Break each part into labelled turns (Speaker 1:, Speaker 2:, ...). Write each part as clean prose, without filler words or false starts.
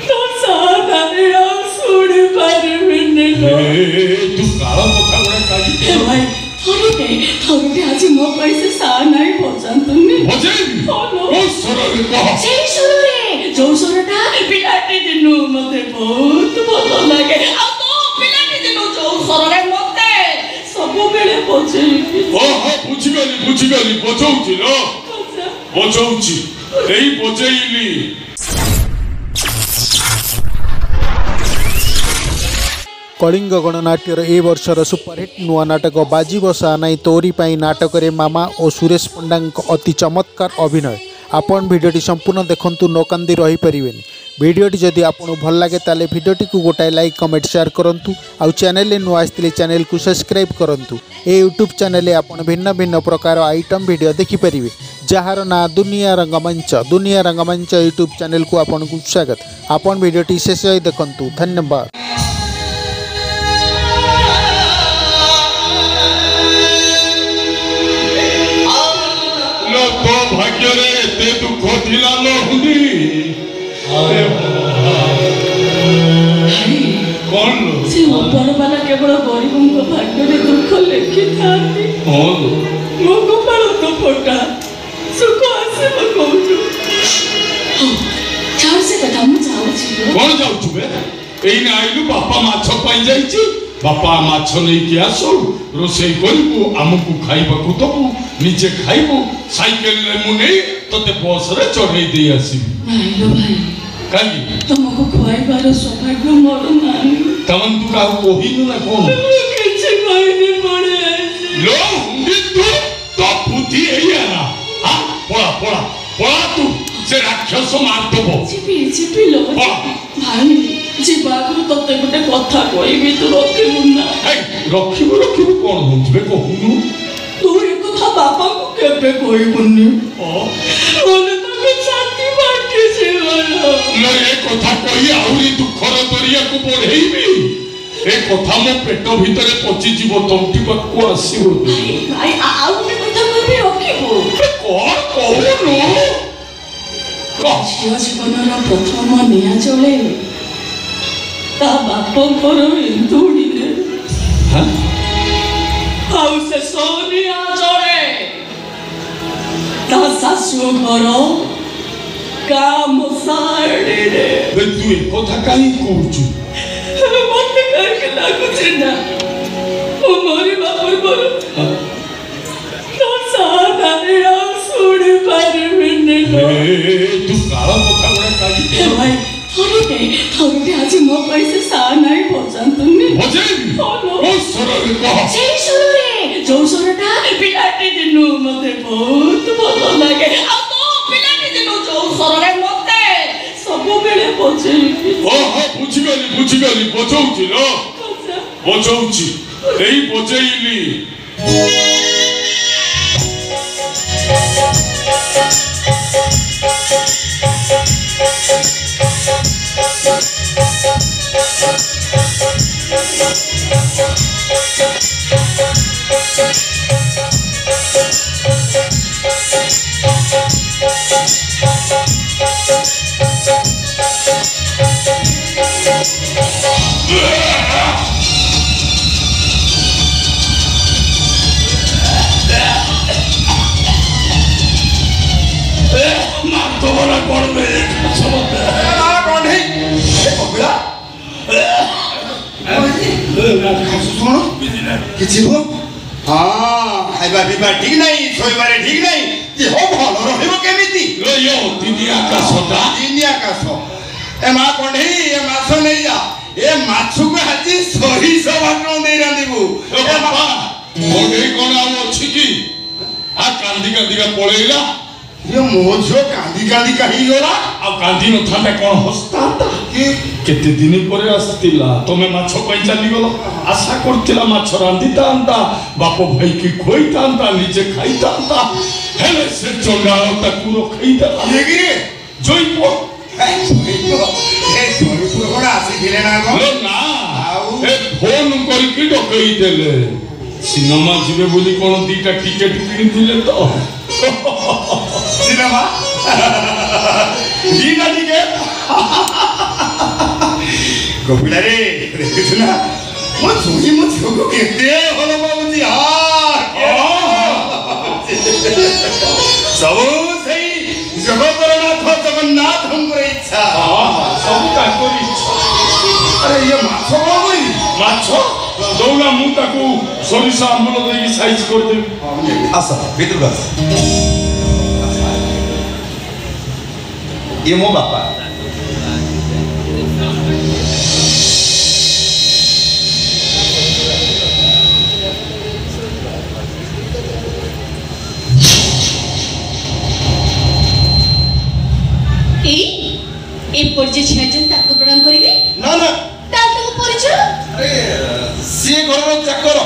Speaker 1: तो सारे सुन पर मिलने
Speaker 2: तू काला पक्का बड़ा काजी
Speaker 1: भाई थोड़े आज मो पैसे सा नहीं भजन तुमने
Speaker 2: भजन ओ सरल कह
Speaker 1: सेई सुरे जो सुरटा पिलाटी दिनु मते बहुत भलो लागे आ तो पिलाटी दिनु जो सररे मते सब बेले बजे
Speaker 2: ओ हां बुझी गली बजौची न बजौची एई बजेइली
Speaker 3: कलिंग गणनाट्यर ए वर्षर सुपरहिट नुआ नाटक बाजी बसा नाई तोरी पाई नाटक रे मामा और सुरेश पंडा अति चमत्कार अभिनय। आपण भिडियोटी संपूर्ण देखंतु नकांदी रही परिवेनी। भिडियोटी जदि आपको भल लगे ताले भिडियोटी को गोटाए लाइक कमेंट शेयर करंतु आउ चैनल नुआ आसते चैनल को सब्सक्राइब करंतु। ए यूट्यूब चैनल आपण भिन्न भिन्न प्रकार आइटम वीडियो देखि परिवे जार ना दुनिया रंगमंच यूट्यूब चैनल को आपन को स्वागत। आपण भिडियोटी शेष देखंतु। धन्यवाद।
Speaker 2: तो भाग्य रे ते दुख थिला लो हुंदी अरे कौन
Speaker 1: से ऊपर वाला केवल गरीबों को भाग्य रे दुख लिखि थाती
Speaker 2: कौन
Speaker 1: मो गोपाल तो फोटा सुख आसे मकोजु चार से कथा मु जाऊ छी
Speaker 2: कौन जाऊ छुबे एई ना आइलु बापा माछ पाई जाईची बापा माछ नहीं कि आसो रोसई करू आमको खाइबाकू दबू निजे खाइबू साइकेल रे मु नहीं तते बस रे चढ़ई दे आसीबी
Speaker 1: भाईलो भाई
Speaker 2: काई
Speaker 1: तुमको खुआइबार सौभाग्य मोर नानी
Speaker 2: तमन तू का कोहिनु ना कोन
Speaker 1: किछ कोइनी पड़े
Speaker 2: लो हुंदी तू तो फुटी एया ना हां पड़ा तू से राक्षस मार दबो
Speaker 1: चिपी लो भाई जीवागुरु तते गोटे कथा कहबी तू रखिबु ना
Speaker 2: रखिबु कोन होतबे कहूनु
Speaker 1: तू ए कथा बापा को केबे कहबुनी ओने तो छाती बाटे से वाला
Speaker 2: लो ए कथा कहि आउरी दुखर दरिया को बढ़ेइबी ए कथा मो पेट भीतर पचि जीव तंटी पाकू आसीबो
Speaker 1: भाई आउ ने कथा कहबी रखिबु
Speaker 2: कोन कहूनु
Speaker 1: जीवनर प्रथम निया चले ता बाप घर इंदुड़ी ने आउ से सोनिया चले ता सासु घर काम साड़ी रे
Speaker 2: तू ए कथा काई कहूछु
Speaker 1: मते करके लागु छै ना ओ मोरी बापर पर तो सादा रे सुन पर मिने
Speaker 2: तू काला पक्का बड़ा काजी
Speaker 1: भाई थोड़े आज मो पैसे सा नहीं भजन तुमने
Speaker 2: भजन ओ सरल कह
Speaker 1: सेई सुरे जो सुरटा पिलाटी दिनु मते बहुत भलो लागे आ तो पिलाटी दिनु जो सररे मते सब बेले बजे
Speaker 2: ओ हां बुझी गली बजौची न बजौची एई बजेइली
Speaker 4: किछि हो हां खाइबा पीबा ठीक नहीं सोइबारे ठीक नहीं जे हो भलो रहइबो केमिति
Speaker 2: लो यो दिनिया का
Speaker 4: ए मा कोंढई ए माछ नहीं जा ए माछु को हाजी सही सवाटन दे रांदिबू
Speaker 2: ए बाबा कोंढई कोन आ अछि की आ कांदी का पळेइला
Speaker 4: ये मोझो कांदी कही गला
Speaker 2: आ कांदी न थाटा कोन हस्ता
Speaker 4: कि
Speaker 2: केते दिन परे आस्तिला तमे माछ कई चली गलो आशा करतिला माछ रांदिता अंता बापो भाई की खोइता अंता निजे खाइता अंता हेले से चंगाळ ताकू रखइता
Speaker 4: ये कि
Speaker 2: जइपो
Speaker 4: ए सोनीपुर कोन आसी दिले ना को
Speaker 2: ना ए फोन करके डकई देले सिनेमा जिबे बोली कोन दीटा टिकट किनि दिले तो
Speaker 4: सिनेमा दीटा टिके कपिला रे देखु ना मो सुनी मो झोको केते भलो बाबूजी सब सही जगतनाथ जगन्नाथ हमर इच्छा
Speaker 2: सब ताकर इच्छा
Speaker 4: अरे ये माछ बाबूजी
Speaker 2: माछ दौड़ा मु ताकू सरिषा आंबुल देकी साइज कर देबी
Speaker 5: आस भीतर आस ये मो बापा
Speaker 1: ए पर्जे छेजन ताको प्रणाम करिवे
Speaker 5: ना ना
Speaker 1: ताल ताको परिचय
Speaker 5: अरे सी घर चाकर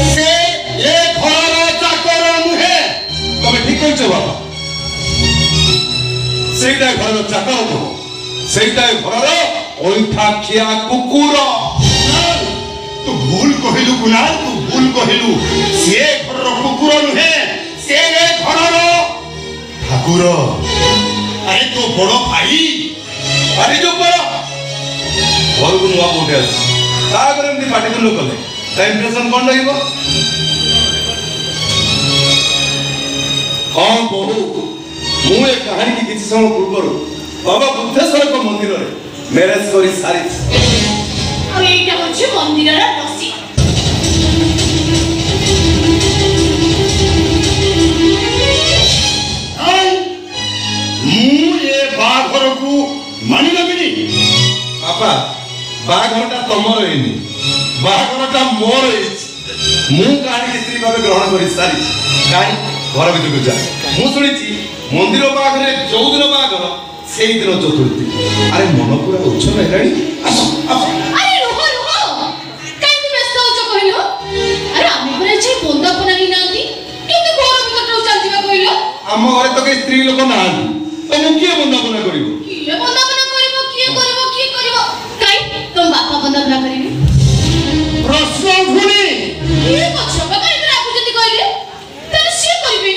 Speaker 4: से ये घर चाकर नुहे
Speaker 5: तमे ठीक कहछ बाबा सेटा घर चाकर हो सेटा घर ओइठा खिया कुकुर
Speaker 4: तू भूल कहिलु कुणाल तू भूल कहिलु से घर कुकुर नुहे से घर ठाकुर अरे तो बड़ भाई
Speaker 5: अरे जो बड़ा घर को नुआ बोटे आस ता करे एमती पाटी तुलो कले ता इंप्रेशन कोन रहिबो हां बहु मु ए कहानी की किछि समय पूर्व बाबा बुद्धेश्वर को मंदिर रे मैरिज करी सारी
Speaker 1: और एटा होछि मंदिरर रसी
Speaker 4: बाघर को मानि नबिनी
Speaker 5: बापा बाघरटा तमर हेनी बाघरटा मोर हेछि मु कहानी की स्त्री भाबे ग्रहण करी सारी काई घर भीतर को जा मु सुनिछि मंदिर बाघरे चौदिन बाघर सेई दिन चतुर्थी अरे मन पूरा उच्छन हेलानी आस आस
Speaker 1: अरे रुह काई तू व्यस्त होछ कहलो अरे आमे परे जे बोंदा बनानी नांती केते घर भीतर चल जिबा कहलो
Speaker 5: आम घरे तो के स्त्री लोक नाहांती तो मु किए बंदापना करिवो
Speaker 1: किए बंदापना करिवो किए करिवो काई तुम बापा बंदापना करिवे
Speaker 4: प्रश्न उठुनी
Speaker 1: किए पछ बाबा इधर आपु जति कहले तने से करिवे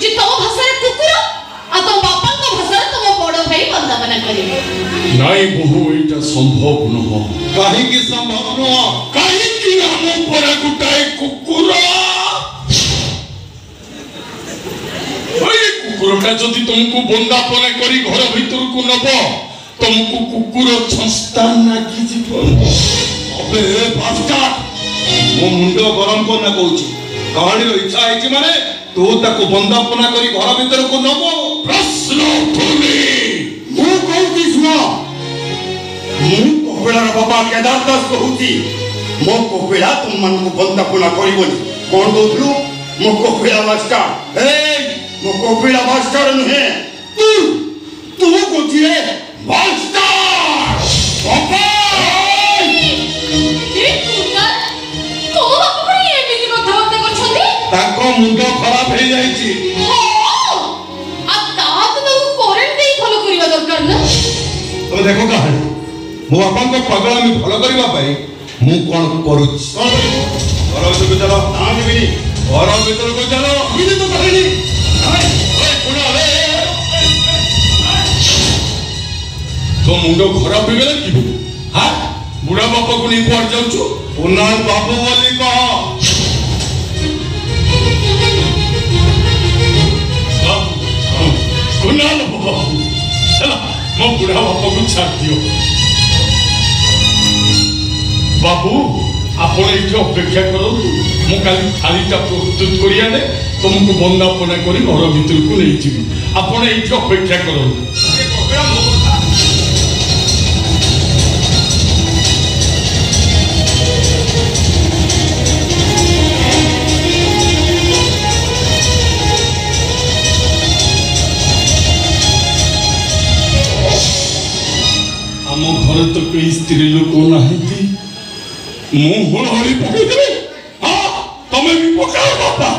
Speaker 1: जे तम भाषा रे कुकुर आ तम बापा को भाषा रे तम बड़ भाई बंदापना करिवे
Speaker 2: नाई बहु एटा संभव नह
Speaker 5: काहे की संभव न
Speaker 2: काहे कि हम पर गुटाए कुकुर ओए कुकुरटा जदि तुमको बंदापना करी घर भीतर को नब तुमको कुकुर छस्ता नागी जीवन
Speaker 5: अबे बास्टा मो मुंडो गरम को ना कहूची कहानी रो इच्छा है माने तू ताको बंदापना करी घर भीतर को नबो
Speaker 2: प्रश्न उठुनी
Speaker 4: मु कहूची सुनो मु कोपिलार बाबा केदारदास कहूची मो कोपिला तुम मन को बंदापना करिवनी कोन कहथलु मो कोपिला मास्टर ए मो कोपिला मास्टर नुहे तू कहूची रे मास्टर बाबा
Speaker 1: ए कुकुर तो बापा को एमिति कथाबार्ता करछथि
Speaker 5: ताको मुंडो खराब हे जाईची
Speaker 1: हां आ तात तो करेंट देई फॉलो करिवा दरकार ना
Speaker 5: तो देखो कहानी मो बापा को पगला में फॉलो करबा पाई मु कोन करूची घर भीतर को चलो
Speaker 4: ना देबिनी
Speaker 5: घर भीतर को चलो
Speaker 4: बिना तो कहली
Speaker 2: तो मुंडो खराब हो गला कि हां बुढ़ा बापा को नहीं पड़ जाउछु
Speaker 5: पुनः बाबू बोली कह
Speaker 2: कुनाल बाबू चला मो बुढ़ा बापा को छाड़ दियो बाबू आपण एठी अपेक्षा करंतु मु काली थालीटा प्रस्तुत करिया दे तुमको बंदापना करी घर भीतर को नहीं जीवी आपण एठी अपेक्षा करंतु आम घर तो कई स्त्री लोक नाहती मुंह हड़ी पकड़ हाँ तुम्हें भी पकाओ बापा